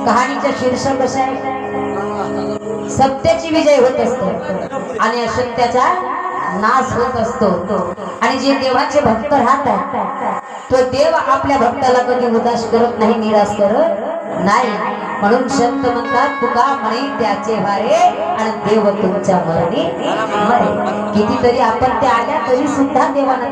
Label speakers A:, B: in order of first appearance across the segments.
A: कहाणीचा शीर्षक कसं आहे? सत्याची विजय होत असते आणि असत्याचा नाश होत असतो. आणि जे देवाचे भक्त राहतात तो देव आपल्या भक्ताला कधी उदास करत नाही, निराश करत नाही. म्हणून संत म्हणतात तुका म्हणे त्याचे वारे आणि देव तुमच्या मरणी मरे. कितीतरी आपण त्या आल्या तरी सुद्धा देवानं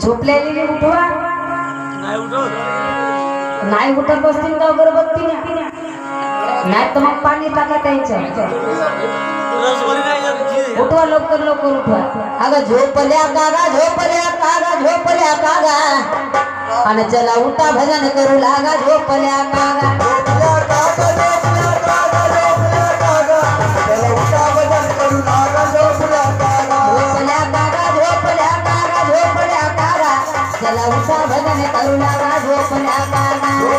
A: झोपलेली उठवा नाही उठत असतील तर अगरबत्ती नाही तर मग पाणी टाका त्यांचं. उठवा लवकर लवकर उठवा. अगं झोपल्या कागा झोपल्या कागा झोपल्या कागा आणि चला उठा भजन करू लागा. झोपल्या कागा चला उठा भजन करू लागा. झोपल्या कागा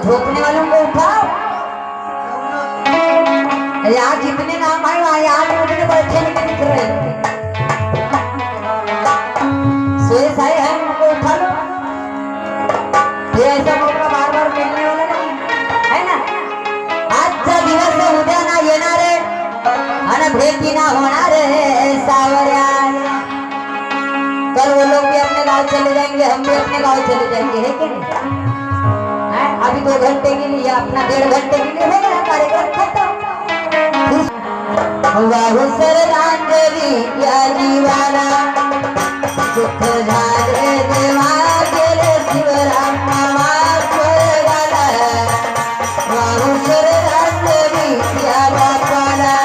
A: झोपने वालों को उठाओ. यहाँ जितने नाम आए वहाँ यहाँ पे उतने बैठे नहीं दिख रहे। सोए साए हैं उनको उठा लो। ये ऐसा मौका बार बार मिलने वाला नहीं है ना। आजचा दिवस उद्या ना येणार आहे आणि भेटी ना होणार है सावऱ्या। कल वो लोग भी अपने गांव चले जाएंगे, हम भी अपने गांव चले जाएंगे, है कि नहीं? अभी 2 घंटे के लिए अपना 1.5 घंटे के लिए हो गया कार्यक्रम खत्म। वाहू श्रद्धांजलि या जीवाला दुःख झाले देवा गेले शिवराम नामा स्वर्गाला। वाहू श्रद्धांजलि या बापाला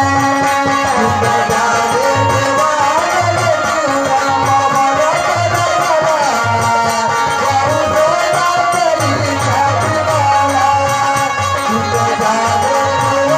A: दुःख झाले देवा गेले शिवराम नामा स्वर्गाला। वाहू श्रद्धांजलि या जीवाला दुःख झाले देवा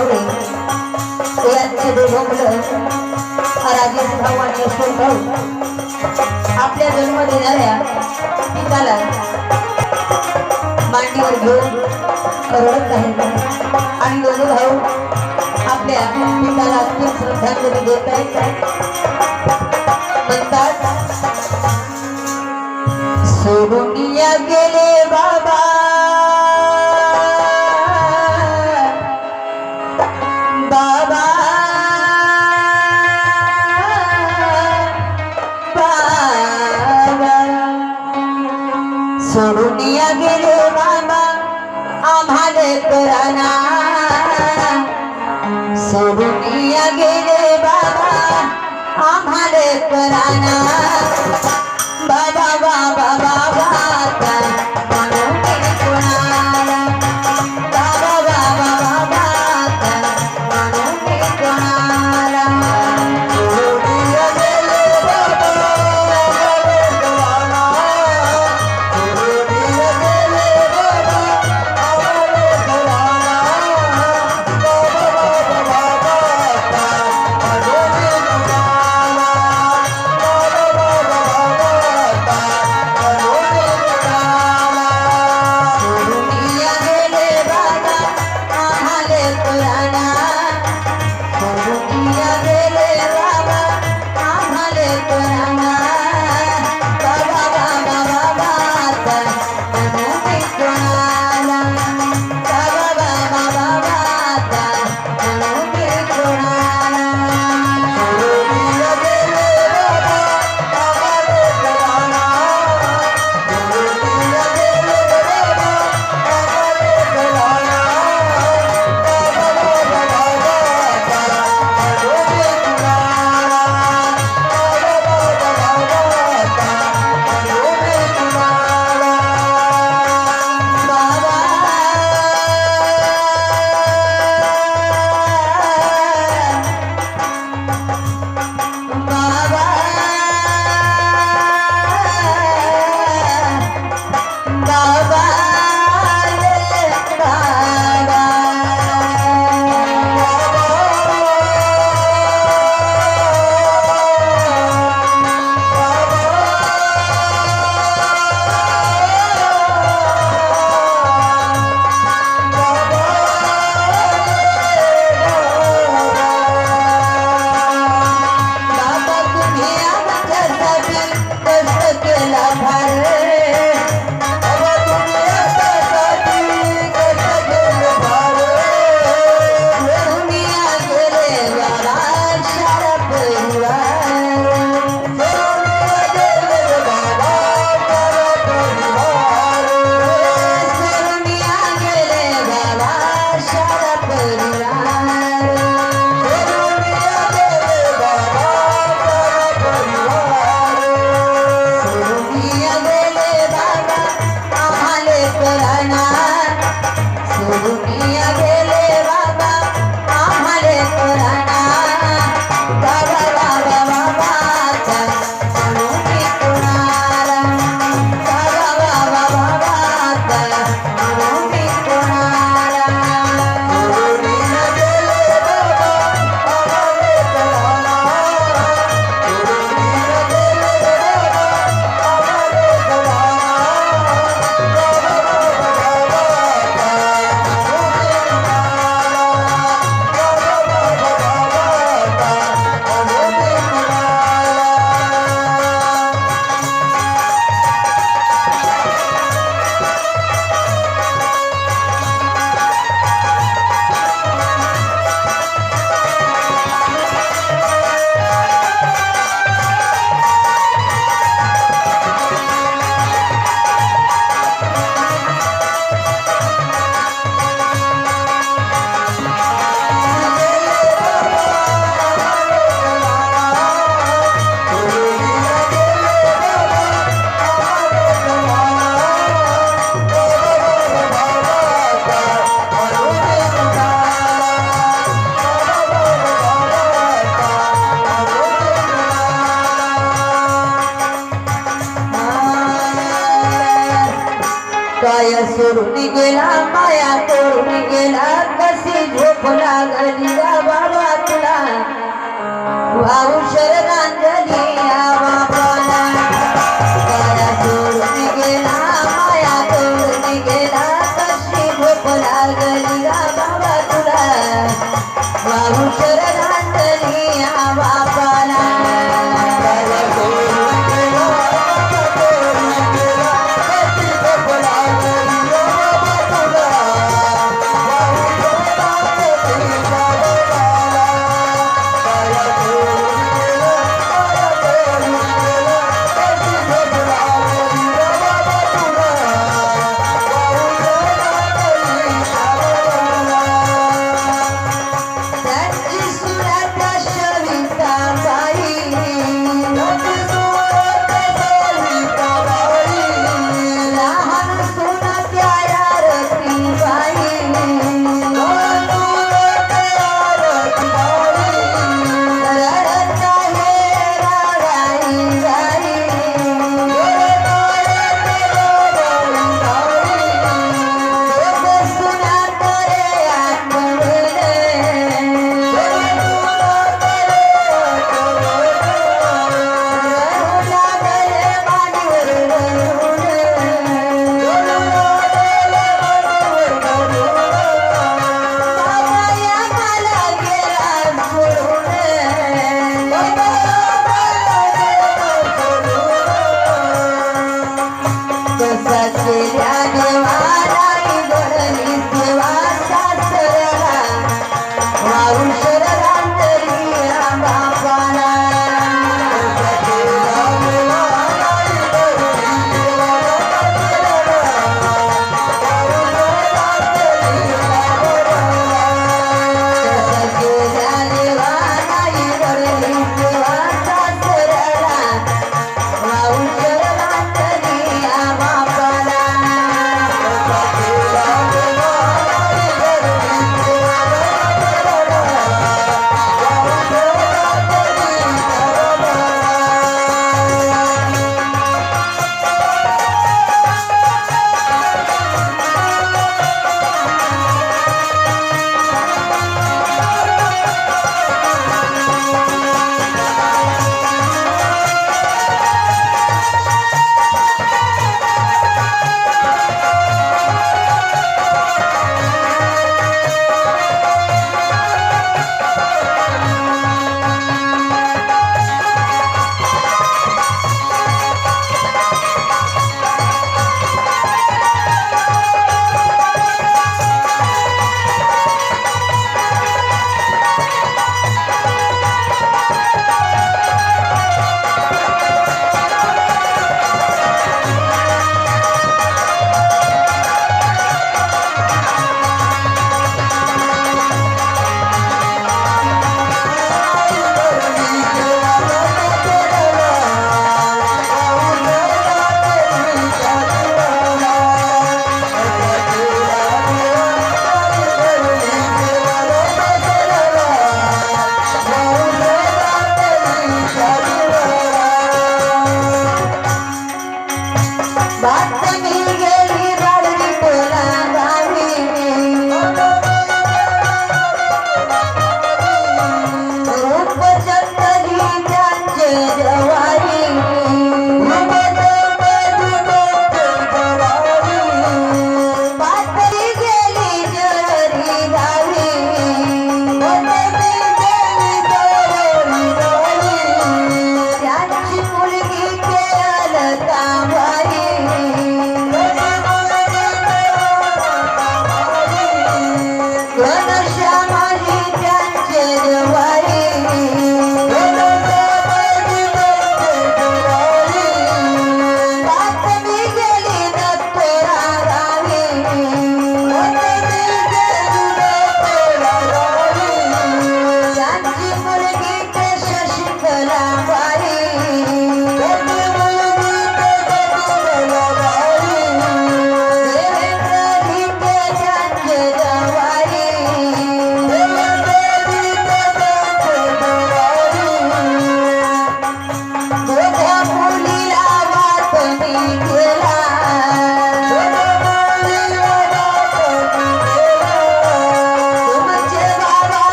A: मोरे यांचे दोघं मुलं राजेश भाऊ आणि अशोक भाऊ आपल्या जन्म देणाऱ्या पिकाला मांडीवर घेऊन रडत आहेत आणि दोघं भाऊ आपल्या पिकाला अंतिम श्रद्धांजली देत आहेत. म्हणतात सोडून या गेले बाबा बाबा बाबा सोडून या गेले बाबा आम्हाला कराना सोडून या गेले बाबा आम्हाला कराना बाबा बाबा बाबा म्हणून कोणाला बाबा बाबा बाबा म्हणून कोणाला
B: माया सोडून गेला माया तोडून गेला कशी झोप लाग
A: लागली गा बाबा तुला वाहू शरणांजली या बाबाला माया सोडून गेला माया सोडून गेला कशी झोप लागली गा बाबा तुला वाहू शरणांजली या बाबाला Jesus.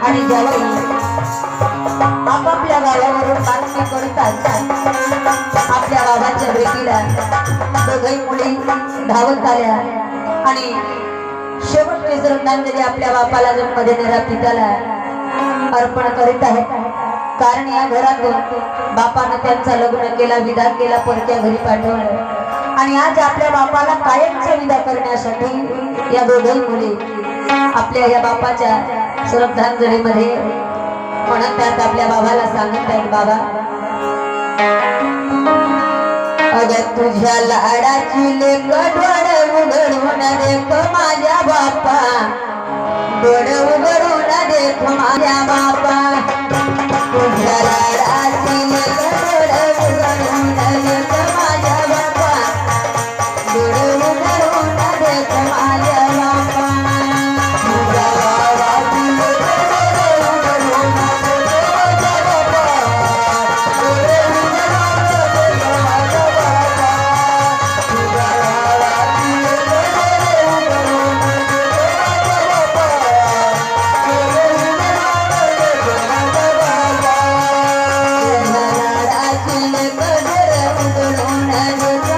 A: आणि ज्यावेळी आपापल्या गावावरून बातमी करतात आपल्या बाबांच्या भेटीला दोघही मुली धावत आल्या आणि शेवटची श्रद्धांजली आपल्या बापाला जन्म देणाऱ्या पित्याला अर्पण करीत आहेत. कारण या घरातून बापानं त्यांचा लग्न केला, विदा केला, परक्या घरी पाठवलं आणि आज आपल्या बापाला कायमचा विदा करण्यासाठी या दोघही मुली आपल्या या बापाच्या श्रद्धांजलीमध्ये म्हणत आहेत, आपल्या बाबाला सांगत आहेत, बाबा अगं तुझ्या लाडाची लेक डोळ उघडून देख माझ्या बापा, डोळ उघडून देख माझ्या बापा, तुझ्या लाडाची लेक डोळ उघडून देख माझ्या बापा, डोळ उघडून देख माझ्या बापा, तुझ्या लाडाची लेक डोळ उघडून देख माझ्या बापा, डोळ उघडून देख माझ्या बापा, तुझ्या लाडाची लेक डोळ उघडून देख माझ्या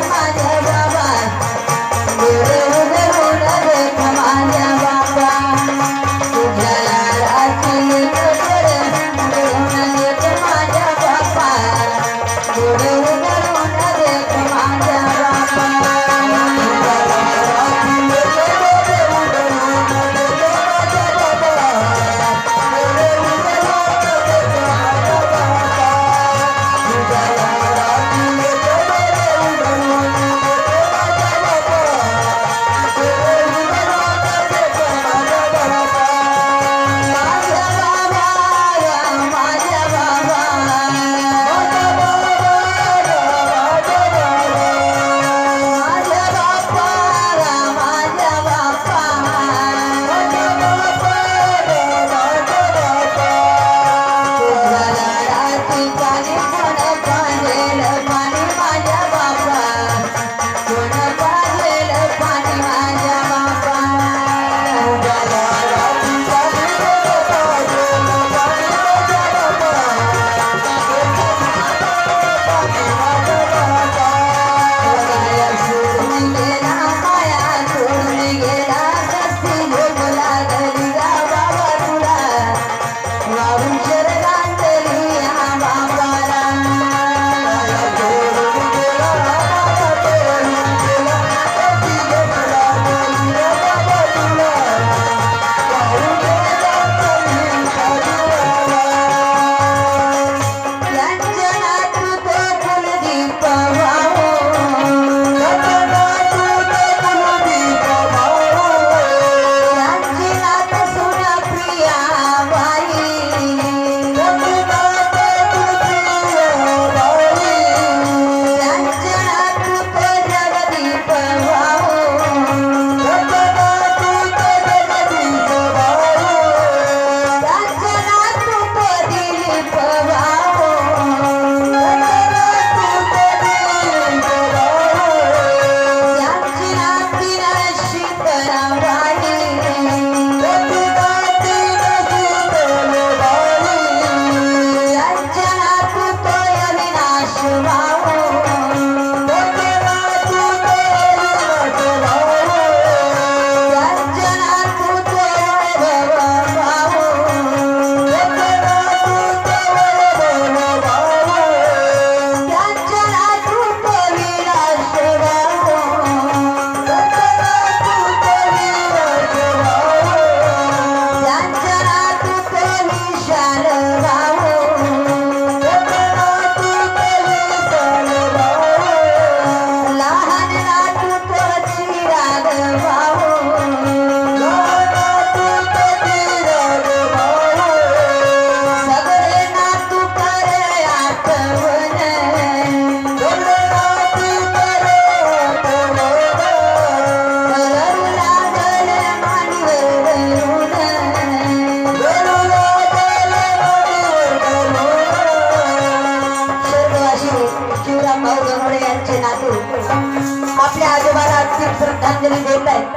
A: श्रद्धांजली देत आहेत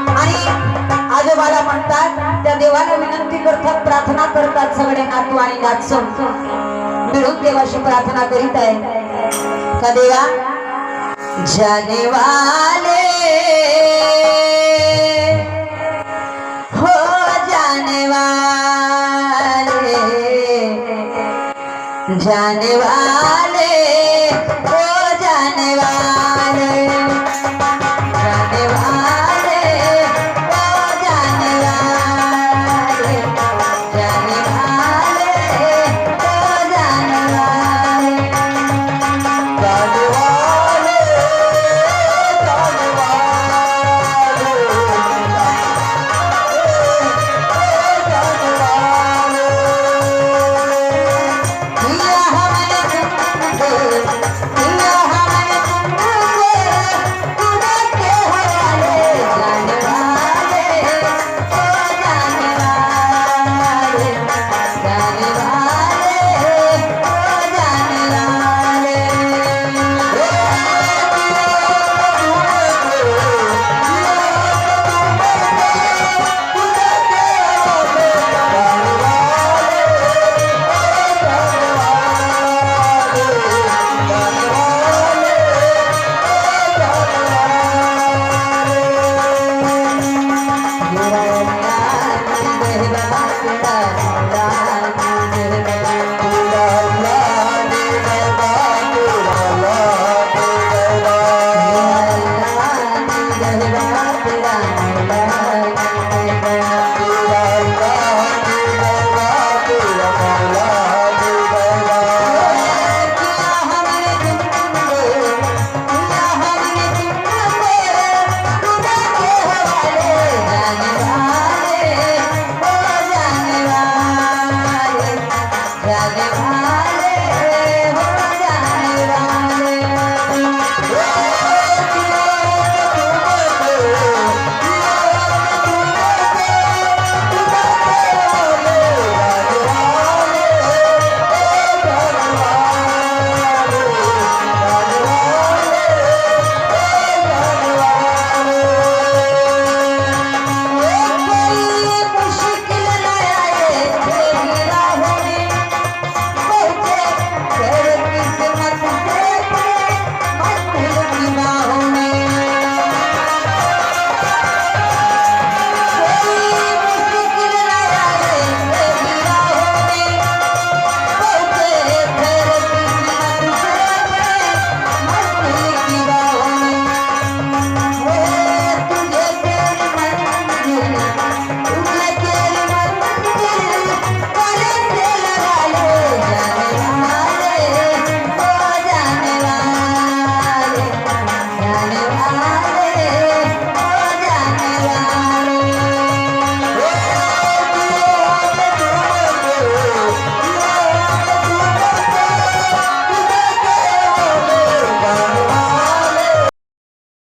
A: आणि आजोबाला म्हणतात त्या देवाला विनंती अर्थात प्रार्थना करतात सगळे नातू आणि नातसू मिळून देवाशी प्रार्थना करीत आहे का देवा जाने वाले हो जाने वाले